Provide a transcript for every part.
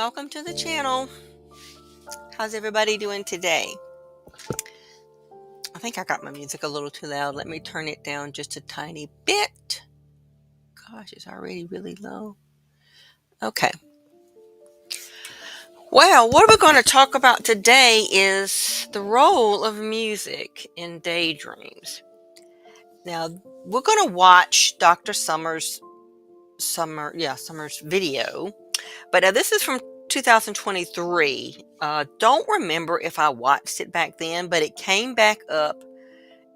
welcome to the channel. How's everybody doing today? I think I got my music a little too loud. Let me turn it down just a tiny bit. Gosh, it's already really low. Okay. Well, what we're going to talk about today is the role of music in daydreams. Now, we're going to watch Dr. Summers' video. But this is from 2023. Don't remember if I watched it back then, but it came back up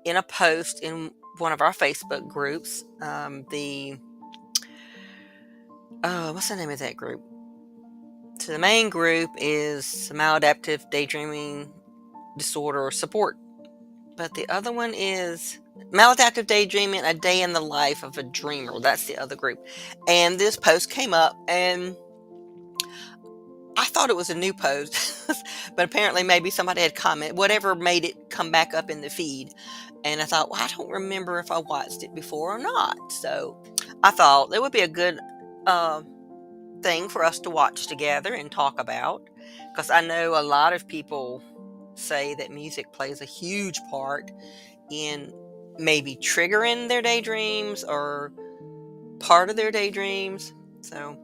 in a post in one of our Facebook groups. What's the name of that group? So the main group is Maladaptive Daydreaming Disorder Support. But the other one is Maladaptive Daydreaming, A Day in the Life of a Dreamer. That's the other group. And this post came up, and I thought it was a new post, but apparently maybe somebody had commented, whatever made it come back up in the feed. And I thought, well, I don't remember if I watched it before or not. So I thought it would be a good thing for us to watch together and talk about, because I know a lot of people say that music plays a huge part in maybe triggering their daydreams or part of their daydreams. So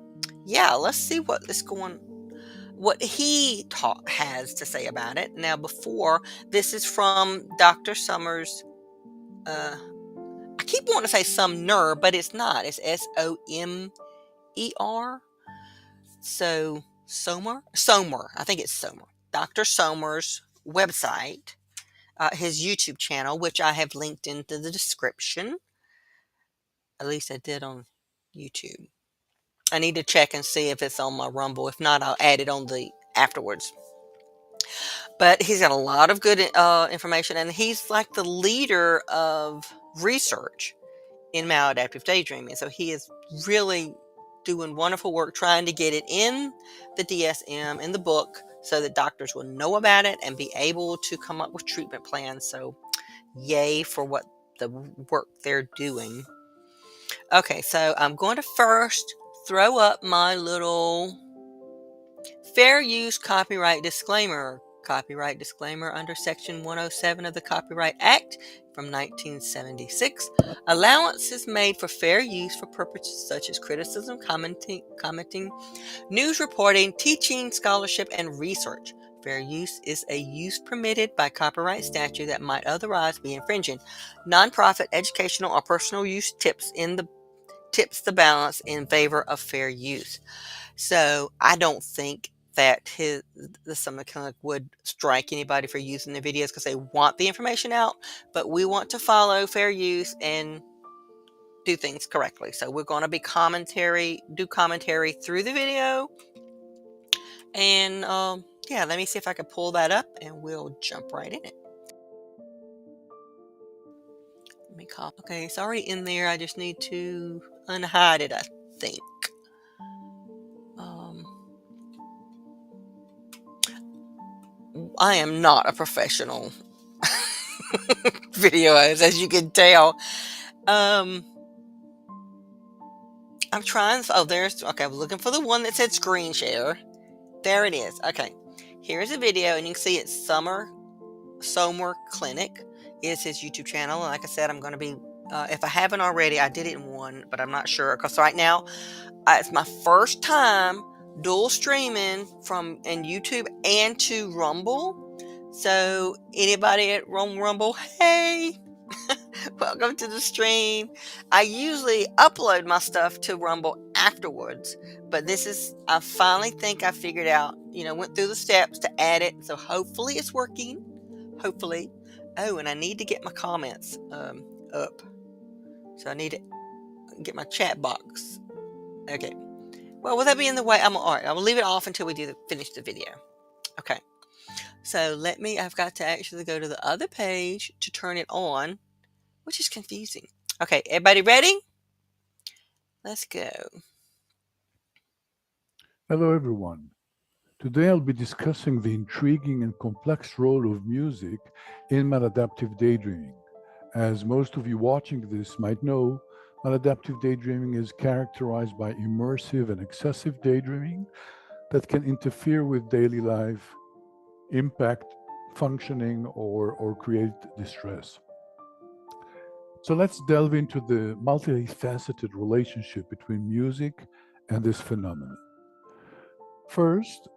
yeah, let's see what he has to say about it. Now, before, this is from Dr. Summers. I keep wanting to say Sumner, but it's not. It's Somer. So Somer. I think it's Somer. Dr. Somer's website, his YouTube channel, which I have linked into the description. At least I did on YouTube. I need to check and see if it's on my Rumble. If not, I'll add it on the afterwards. But he's got a lot of good information, and he's like the leader of research in maladaptive daydreaming. So he is really doing wonderful work trying to get it in the DSM, in the book, so that doctors will know about it and be able to come up with treatment plans. So yay for what the work they're doing. Okay, so I'm going to first throw up my little fair use copyright disclaimer. Copyright disclaimer under Section 107 of the Copyright Act from 1976. Allowance is made for fair use for purposes such as criticism, commenting, news reporting, teaching, scholarship, and research. Fair use is a use permitted by copyright statute that might otherwise be infringing. Nonprofit, educational, or personal use tips the balance in favor of fair use. So I don't think that the Summit Clinic would strike anybody for using the videos, because they want the information out, but we want to follow fair use and do things correctly. So we're going to be do commentary through the video. And yeah, let me see if I can pull that up and we'll jump right in it. Let me copy. Okay, it's already in there. I just need to unhide it, I think. I am not a professional videoist, as you can tell. I'm trying. Oh, okay. I was looking for the one that said screen share. There it is. Okay. Here's a video, and you can see it's Somer Clinic is his YouTube channel. And like I said, I'm going to be, if I haven't already, I did it in one, but I'm not sure, because right now it's my first time dual streaming in YouTube and to Rumble. So anybody at Rumble, hey, welcome to the stream. I usually upload my stuff to Rumble afterwards, but I finally think I figured out, went through the steps to add it. So hopefully it's working. Hopefully. Oh, and I need to get my comments up. So I need to get my chat box. Okay. Well, with that being the way, all right, I will leave it off until we finish the video. Okay. So I've got to actually go to the other page to turn it on, which is confusing. Okay, everybody ready? Let's go. Hello, everyone. Today I'll be discussing the intriguing and complex role of music in maladaptive daydreaming. As most of you watching this might know, maladaptive daydreaming is characterized by immersive and excessive daydreaming that can interfere with daily life, impact functioning, or create distress. So let's delve into the multifaceted relationship between music and this phenomenon. First,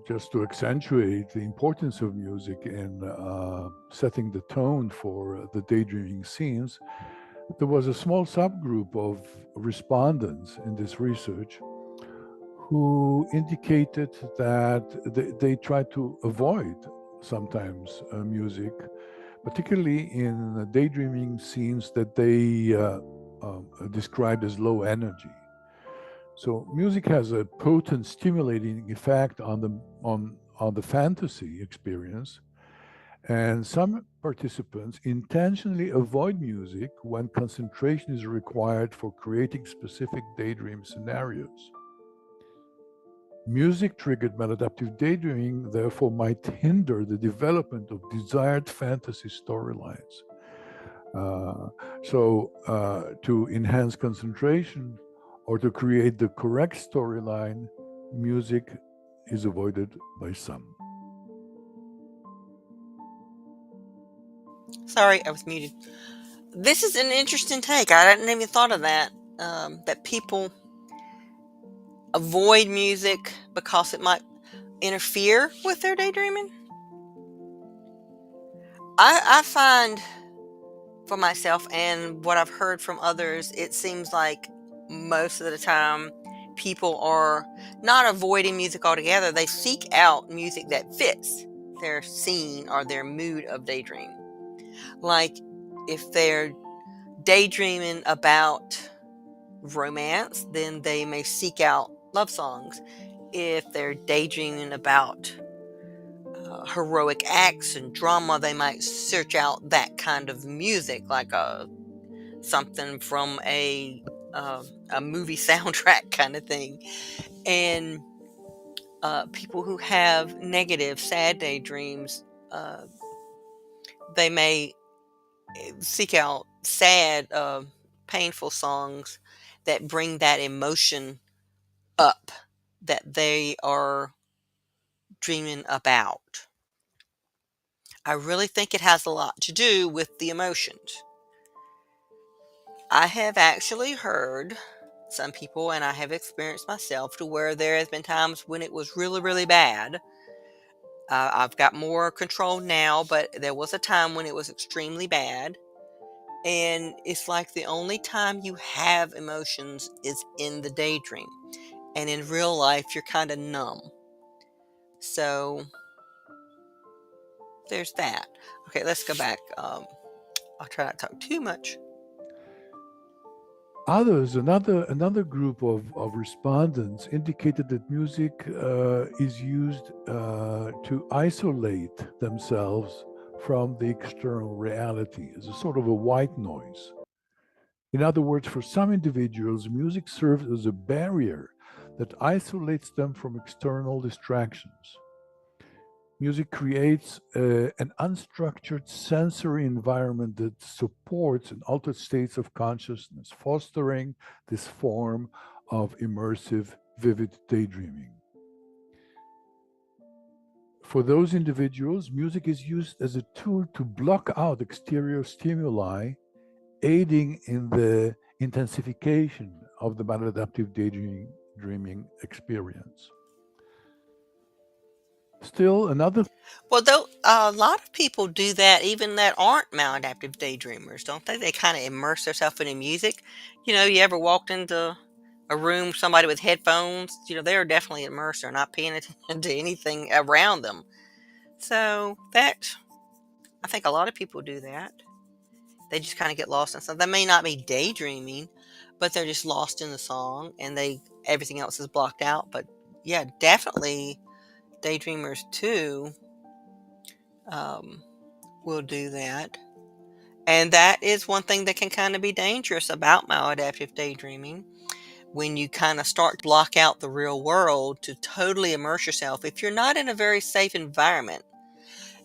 just to accentuate the importance of music in setting the tone for the daydreaming scenes, there was a small subgroup of respondents in this research who indicated that they try to avoid sometimes music, particularly in daydreaming scenes that they described as low energy. So music has a potent stimulating effect on the fantasy experience, and some participants intentionally avoid music when concentration is required for creating specific daydream scenarios. Music triggered maladaptive daydreaming, therefore, might hinder the development of desired fantasy storylines. To enhance concentration or to create the correct storyline, music is avoided by some. Sorry, I was muted. This is an interesting take. I hadn't even thought of that. That people avoid music because it might interfere with their daydreaming. I find for myself and what I've heard from others, it seems like most of the time people are not avoiding music altogether. They seek out music that fits their scene or their mood of daydream. Like if they're daydreaming about romance, then they may seek out love songs. If they're daydreaming about heroic acts and drama, they might search out that kind of music, like something from a movie soundtrack kind of thing. And people who have negative, sad daydreams, uh, they may seek out sad, painful songs that bring that emotion up that they are dreaming about. I really think it has a lot to do with the emotions. I have actually heard some people, and I have experienced myself, to where there has been times when it was really, really bad. I've got more control now, but there was a time when it was extremely bad. And it's like the only time you have emotions is in the daydream. And in real life, you're kind of numb. So there's that. Okay, let's go back. I'll try not to talk too much. Another group of respondents indicated that music is used to isolate themselves from the external reality as a sort of a white noise. In other words, for some individuals, music serves as a barrier that isolates them from external distractions. Music creates an unstructured sensory environment that supports an altered states of consciousness, fostering this form of immersive, vivid daydreaming. For those individuals, music is used as a tool to block out exterior stimuli, aiding in the intensification of the maladaptive daydreaming experience. Still, another Well, though a lot of people do that, even that aren't maladaptive daydreamers, don't they? They kind of immerse themselves in the music. You ever walked into a room, with somebody with headphones? They're definitely immersed. They're not paying attention to anything around them. So I think a lot of people do that. They just kind of get lost in something. They may not be daydreaming, but they're just lost in the song, and everything else is blocked out. But yeah, definitely daydreamers too. Um, will do that. And that is one thing that can kind of be dangerous about maladaptive daydreaming. When you kind of start to block out the real world to totally immerse yourself, if you're not in a very safe environment,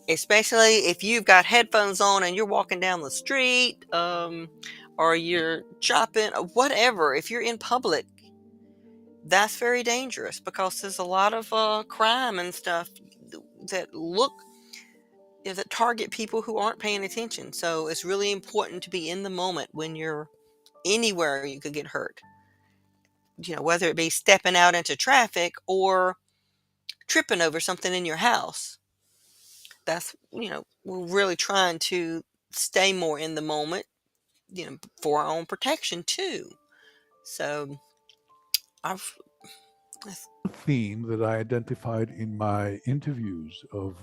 especially if you've got headphones on and you're walking down the street, or you're shopping, or whatever, if you're in public, that's very dangerous because there's a lot of crime and stuff that that target people who aren't paying attention. So it's really important to be in the moment when you're anywhere you could get hurt. Whether it be stepping out into traffic or tripping over something in your house. We're really trying to stay more in the moment, for our own protection too. So I've, Theme that I identified in my interviews of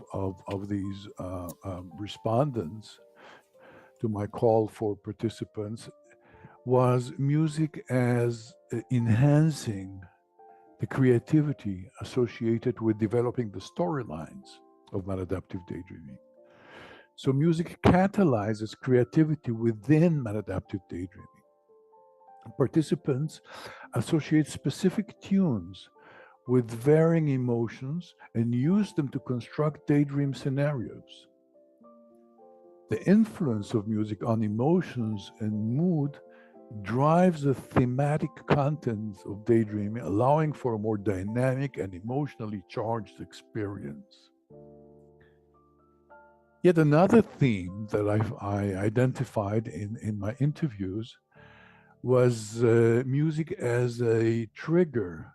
these respondents to my call for participants was music as enhancing the creativity associated with developing the storylines of maladaptive daydreaming. So, music catalyzes creativity within maladaptive daydreaming. Participants associate specific tunes with varying emotions and use them to construct daydream scenarios. The influence of music on emotions and mood drives the thematic content of daydreaming, allowing for a more dynamic and emotionally charged experience. Yet another theme that I identified in my interviews was music as a trigger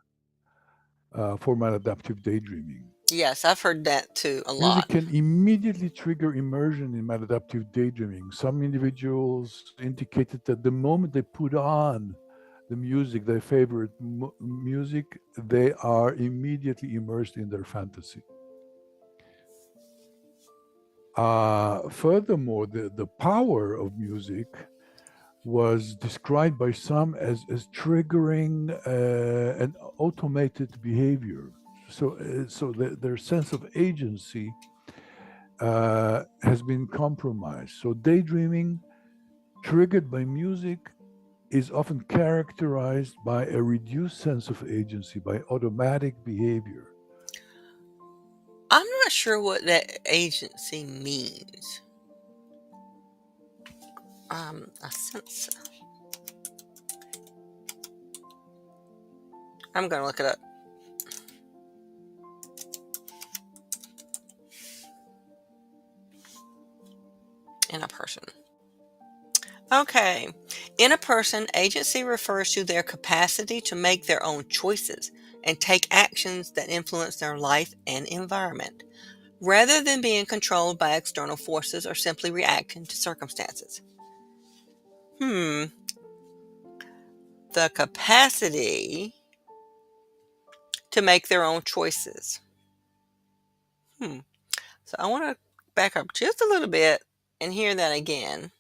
for maladaptive daydreaming. yes, I've heard that too a Music lot. can immediately trigger immersion in maladaptive daydreaming. Some individuals indicated that the moment they put on the music, their favorite music, they are immediately immersed in their fantasy. Furthermore, the power of music was described by some as triggering an automated behavior. So their sense of agency has been compromised. So daydreaming triggered by music is often characterized by a reduced sense of agency, by automatic behavior. I'm not sure what that agency means. I sense. I'm going to look it up. In a person. Okay. In a person, agency refers to their capacity to make their own choices and take actions that influence their life and environment, rather than being controlled by external forces or simply reacting to circumstances. Hmm. The capacity to make their own choices. Hmm. So I want to back up just a little bit and hear that again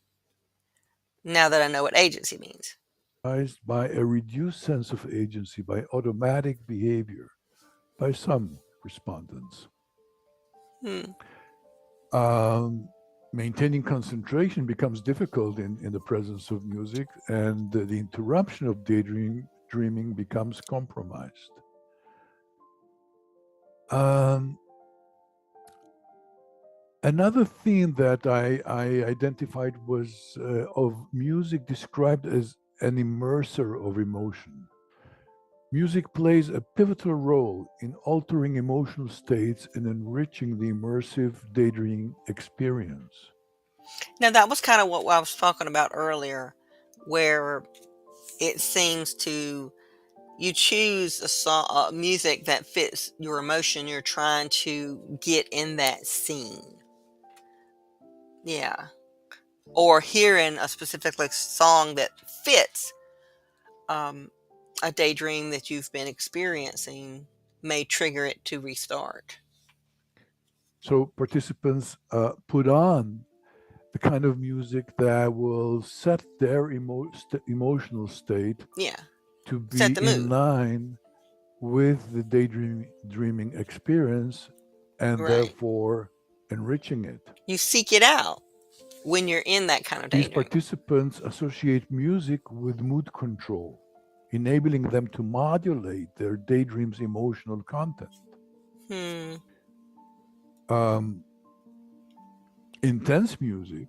now that I know what agency means. By a reduced sense of agency, by automatic behavior, by some respondents. Hmm. Um, Maintaining concentration becomes difficult in the presence of music, and the interruption of daydreaming becomes compromised. Um, Another theme that I identified was of music described as an immerser of emotion. Music plays a pivotal role in altering emotional states and enriching the immersive daydreaming experience. Now, that was kind of what I was talking about earlier, where it seems to you choose a song, music that fits your emotion you're trying to get in that scene. Yeah. Or hearing a specific like song that fits um, a daydream that you've been experiencing may trigger it to restart. So participants put on the kind of music that will set their emotional state Yeah. to Set be the in mood. line with the daydreaming experience and Right. therefore enriching it. You seek it out when you're in that kind of These daydream. participants associate music with mood control, enabling them to modulate their daydream's emotional content. Hmm. Um, Intense music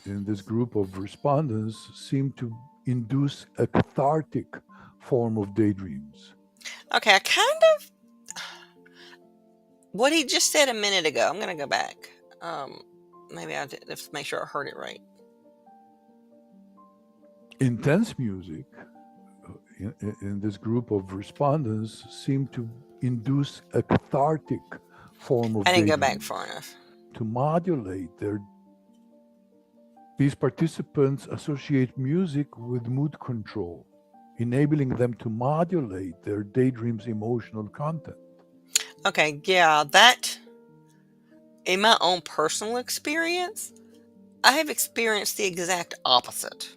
in this group of respondents seemed to induce a cathartic form of daydreams. Okay, I kind of what he just said a minute ago. I'm gonna go back. Um, maybe I did, let's make sure I heard it right. Intense music in this group of respondents seemed to induce a cathartic form I of didn't go back daydreams far enough. to modulate their. These participants associate music with mood control, enabling them to modulate their daydreams' emotional content. Okay, yeah, that in my own personal experience, I have experienced the exact opposite.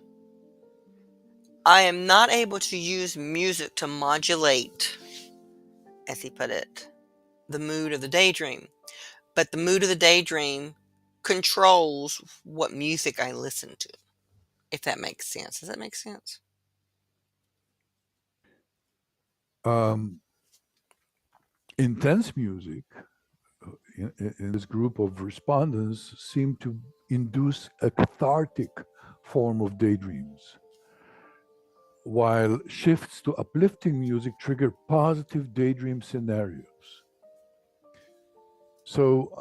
I am not able to use music to modulate, as he put it, the mood of the daydream. But the mood of the daydream controls what music I listen to, if that makes sense. Does that make sense? Um, Intense music in this group of respondents seemed to induce a cathartic form of daydreams, while shifts to uplifting music trigger positive daydream scenarios. So,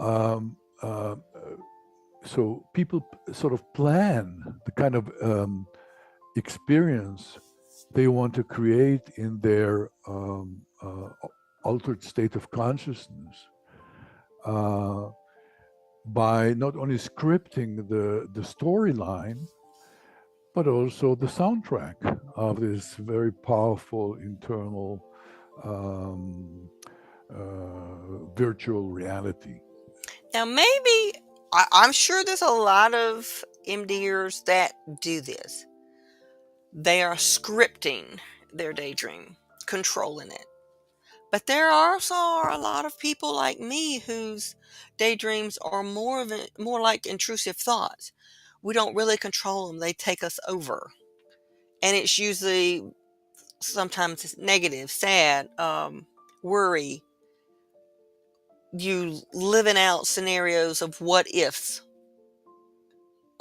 so people sort of plan the kind of experience they want to create in their altered state of consciousness uh, by not only scripting the storyline, but also the soundtrack of this very powerful internal um, virtual reality. Now, maybe I'm sure there's a lot of MDers that do this. They are scripting their daydream, controlling it. But there also are a lot of people like me whose daydreams are more like intrusive thoughts. We don't really control them; they take us over, and it's usually sometimes it's negative, sad, worry. You living out scenarios of what ifs,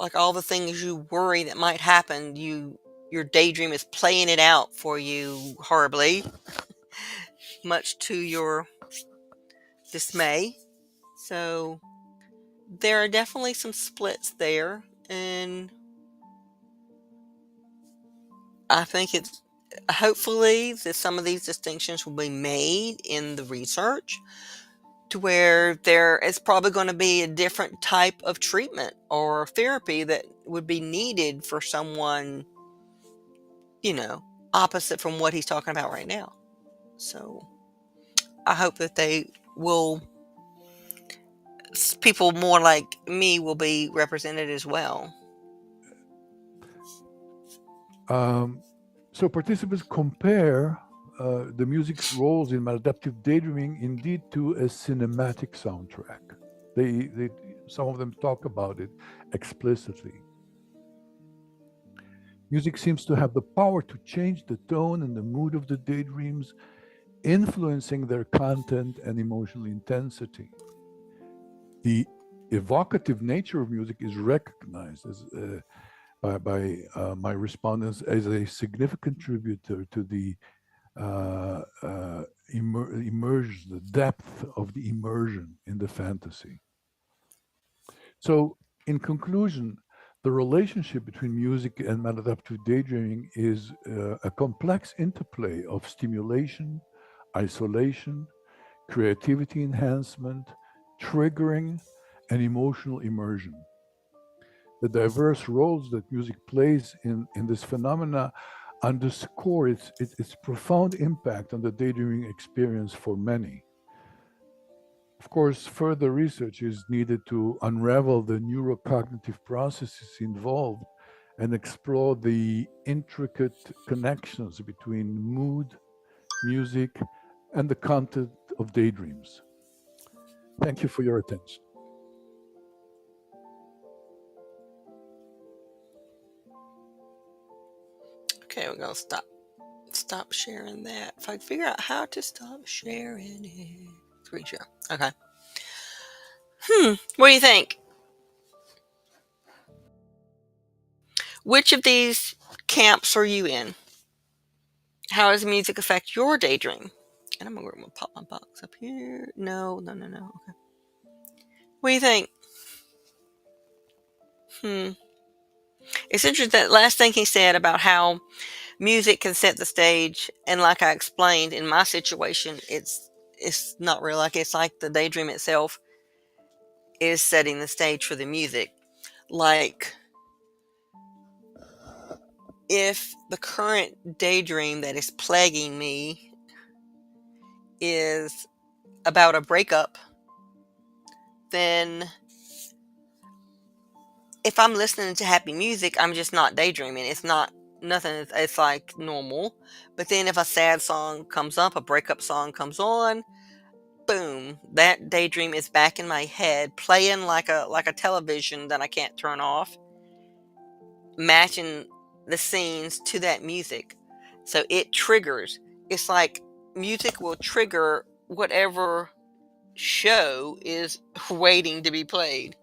like all the things you worry that might happen. Your daydream is playing it out for you horribly, much to your dismay. So there are definitely some splits there, and I think it's hopefully that some of these distinctions will be made in the research to where there is probably going to be a different type of treatment or therapy that would be needed for someone, you know, opposite from what he's talking about right now. So I hope that they will, people more like me will be represented as well. Um, so participants compare the music's roles in maladaptive daydreaming indeed to a cinematic soundtrack. They some of them talk about it explicitly. Music seems to have the power to change the tone and the mood of the daydreams, influencing their content and emotional intensity. The evocative nature of music is recognized by my respondents as a significant contributor to the immersion, the depth of the immersion in the fantasy. So, in conclusion, the relationship between music and maladaptive daydreaming is a complex interplay of stimulation, isolation, creativity enhancement, triggering, and emotional immersion. The diverse roles that music plays in this phenomena underscore its profound impact on the daydreaming experience for many. Of course, further research is needed to unravel the neurocognitive processes involved and explore the intricate connections between mood, music, and the content of daydreams. Thank you for your attention. Okay, we're gonna stop sharing that. If I can figure out how to stop sharing it. Screen share. Okay. What do you think? Which of these camps are you in? How does music affect your daydream? And I'm gonna pop my box up here. No, no, no, no. Okay. What do you think? Hmm. It's interesting that last thing he said about how music can set the stage, and like I explained in my situation, it's not real. Like it's like the daydream itself is setting the stage for the music. Like if the current daydream that is plaguing me is about a breakup, then if I'm listening to happy music, I'm just not daydreaming. It's not nothing. It's like normal. But then if a sad song comes up, a breakup song comes on, boom, that daydream is back in my head, playing like a television that I can't turn off, matching the scenes to that music. So it triggers. It's like music will trigger whatever show is waiting to be played,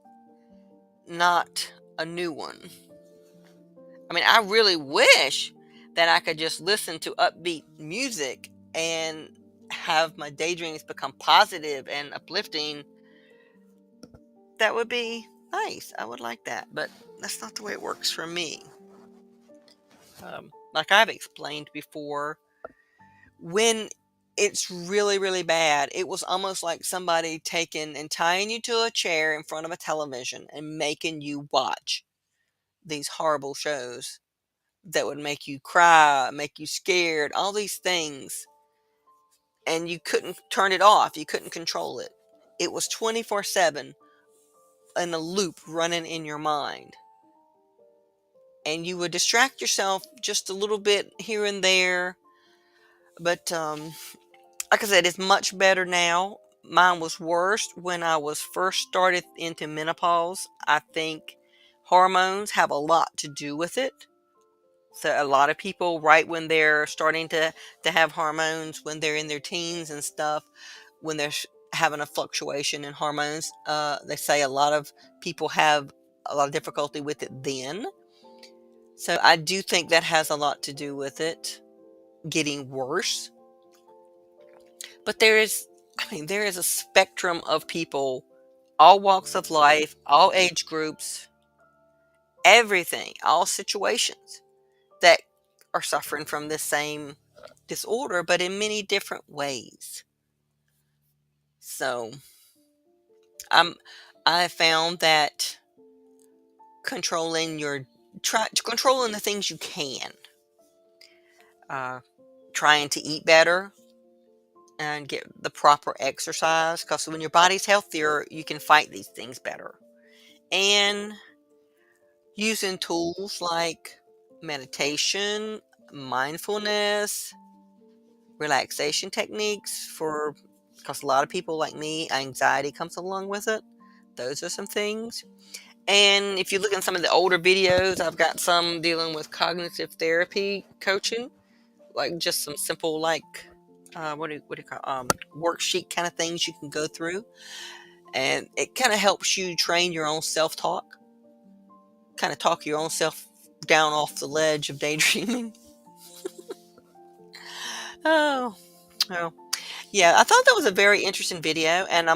not a new one. I mean, I really wish that I could just listen to upbeat music and have my daydreams become positive and uplifting. That would be nice. I would like that, but that's not the way it works for me. Like I've explained before, when it's really, really bad, it was almost like somebody taking and tying you to a chair in front of a television and making you watch these horrible shows that would make you cry, make you scared, all these things, and you couldn't turn it off, you couldn't control it. It was 24/7 in a loop running in your mind. And you would distract yourself just a little bit here and there, but like I said, it's much better now. Mine was worse when I was first started into menopause. I think hormones have a lot to do with it. So a lot of people, right when they're starting to have hormones, when they're in their teens and stuff, when they're having a fluctuation in hormones, they say a lot of people have a lot of difficulty with it then. So I do think that has a lot to do with it getting worse. But there is a spectrum of people, all walks of life, all age groups, everything, all situations that are suffering from this same disorder, but in many different ways. So I'm I found that controlling your controlling the things you can, uh, trying to eat better and get the proper exercise, because when your body's healthier, you can fight these things better. And using tools like meditation, mindfulness, relaxation techniques for because a lot of people like me, anxiety comes along with it. Those are some things. And if you look at some of the older videos, I've got some dealing with cognitive therapy coaching, like just some simple like what do you call worksheet kind of things you can go through, and it kind of helps you train your own self talk, kind of talk your own self down off the ledge of daydreaming. Oh, well, yeah, I thought that was a very interesting video, and I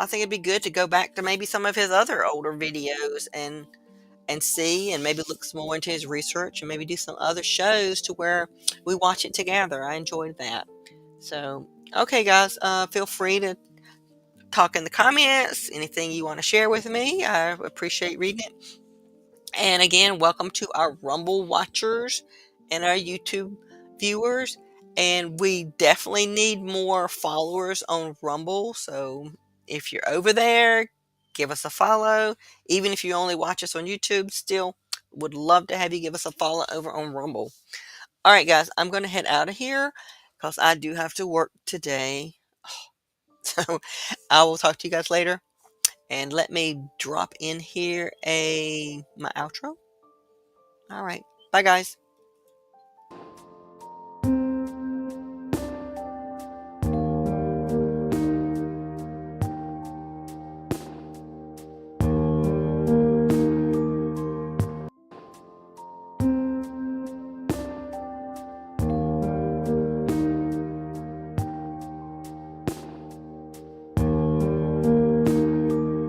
think it'd be good to go back to maybe some of his other older videos and see, and maybe look some more into his research, and maybe do some other shows to where we watch it together. I enjoyed that. So, okay, guys, feel free to talk in the comments. Anything you want to share with me, I appreciate reading it. And again, welcome to our Rumble watchers and our YouTube viewers. And we definitely need more followers on Rumble. So if you're over there, give us a follow. Even if you only watch us on YouTube, still would love to have you give us a follow over on Rumble. All right, guys, I'm going to head out of here because I do have to work today. So I will talk to you guys later. And let me drop in here my outro. All right. Bye, guys.